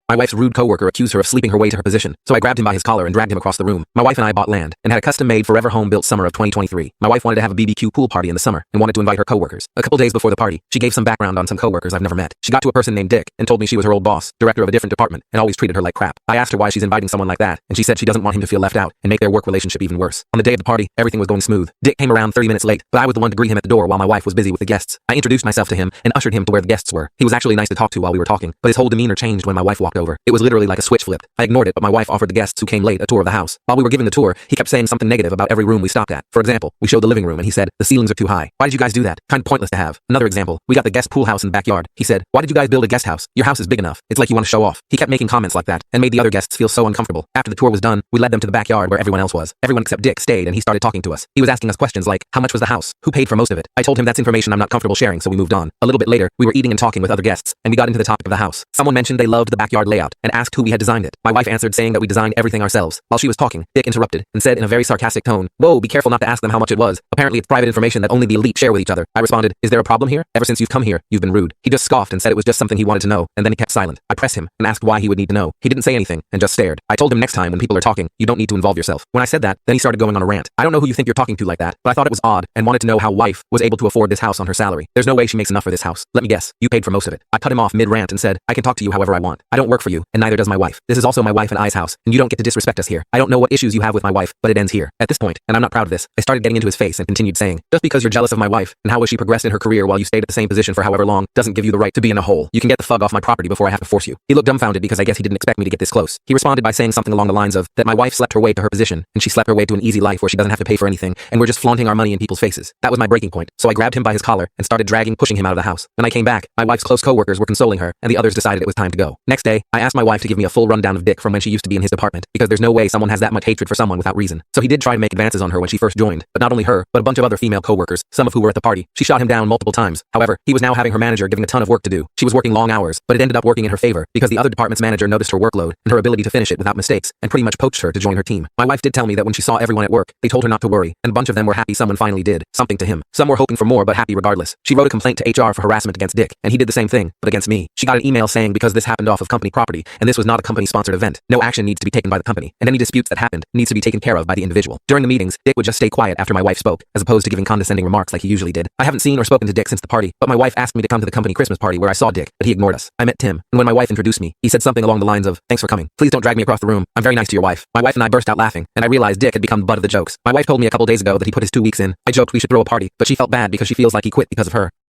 My wife's rude coworker accused her of sleeping her way to her position, so I grabbed him by his collar and dragged him across the room. My wife and I bought land and had a custom-made forever home built summer of 2023. My wife wanted to have a BBQ pool party in the summer and wanted to invite her coworkers. A couple days before the party, she gave some background on some coworkers I've never met. She got to a person named Dick and told me she was her old boss, director of a different department, and always treated her like crap. I asked her why she's inviting someone like that, and she said she doesn't want him to feel left out and make their work relationship even worse. On the day of the party, everything was going smooth. Dick came around 30 minutes late, but I was the one to greet him at the door while my wife was busy with the guests. I introduced myself to him and ushered him to where the guests were. He was actually nice to talk to while we were talking, but his whole demeanor changed when my wife walked over. It was literally like a switch flipped. I ignored it, but my wife offered the guests who came late a tour of the house. While we were giving the tour, he kept saying something negative about every room we stopped at. For example, we showed the living room and he said, "The ceilings are too high. Why did you guys do that? Kind of pointless to have." Another example, we got the guest pool house in the backyard. He said, "Why did you guys build a guest house? Your house is big enough. It's like you want to show off." He kept making comments like that and made the other guests feel so uncomfortable. After the tour was done, we led them to the backyard where everyone else was. Everyone except Dick stayed and he started talking to us. He was asking us questions like, how much was the house? Who paid for most of it? I told him that's information I'm not comfortable sharing, so we moved on. A little bit later, we were eating and talking with other guests, and we got into the topic of the house. Someone mentioned they loved the backyard layout and asked who we had designed it. My wife answered saying that we designed everything ourselves. While she was talking, Dick interrupted and said in a very sarcastic tone, "Whoa, be careful not to ask them how much it was. Apparently it's private information that only the elite share with each other." I responded, "Is there a problem here? Ever since you've come here, you've been rude." He just scoffed and said it was just something he wanted to know, and then he kept silent. I pressed him and asked why he would need to know. He didn't say anything and just stared. I told him next time when people are talking, you don't need to involve yourself. When I said that, then he started going on a rant. "I don't know who you think you're talking to like that, but I thought it was odd and wanted to know how wife was able to afford this house on her salary. There's no way she makes enough for this house. Let me guess, you paid for most of it." I cut him off mid-rant and said, "I can talk to you however I want. I don't work for you, and neither does my wife. This is also my wife and I's house, and you don't get to disrespect us here. I don't know what issues you have with my wife, but it ends here." At this point, and I'm not proud of this, I started getting into his face and continued saying, "Just because you're jealous of my wife and how has she progressed in her career while you stayed at the same position for however long doesn't give you the right to be in a hole. You can get the fuck off my property before I have to force you." He looked dumbfounded because I guess he didn't expect me to get this close. He responded by saying something along the lines of that my wife slept her way to her position and she slept her way to an easy life where she doesn't have to pay for anything and we're just flaunting our money in people's faces. That was my breaking point, so I grabbed him by his collar and started pushing him out of the house. When I came back, my wife's close coworkers were consoling her and the others decided it was time to go. Next day, I asked my wife to give me a full rundown of Dick from when she used to be in his department because there's no way someone has that much hatred for someone without reason. So he did try to make advances on her when she first joined, but not only her, but a bunch of other female coworkers, some of who were at the party. She shot him down multiple times. However, he was now having her manager giving a ton of work to do. She was working long hours, but it ended up working in her favor because the other department's manager noticed her workload and her ability to finish it without mistakes and pretty much poached her to join her team. My wife did tell me that when she saw everyone at work, they told her not to worry, and a bunch of them were happy someone finally did something to him. Some were hoping for more but happy regardless. She wrote a complaint to HR for harassment against Dick, and he did the same thing, but against me. She got an email saying because this happened off of company property and this was not a company-sponsored event, no action needs to be taken by the company, and any disputes that happened needs to be taken care of by the individual. During the meetings, Dick would just stay quiet after my wife spoke, as opposed to giving condescending remarks like he usually did. I haven't seen or spoken to Dick since the party, but my wife asked me to come to the company Christmas party where I saw Dick, but he ignored us. I met Tim, and when my wife introduced me, he said something along the lines of, "Thanks for coming. Please don't drag me across the room. I'm very nice to your wife." My wife and I burst out laughing, and I realized Dick had become the butt of the jokes. My wife told me a couple days ago that he put his 2 weeks in. I joked we should throw a party, but she felt bad because she feels like he quit because of her.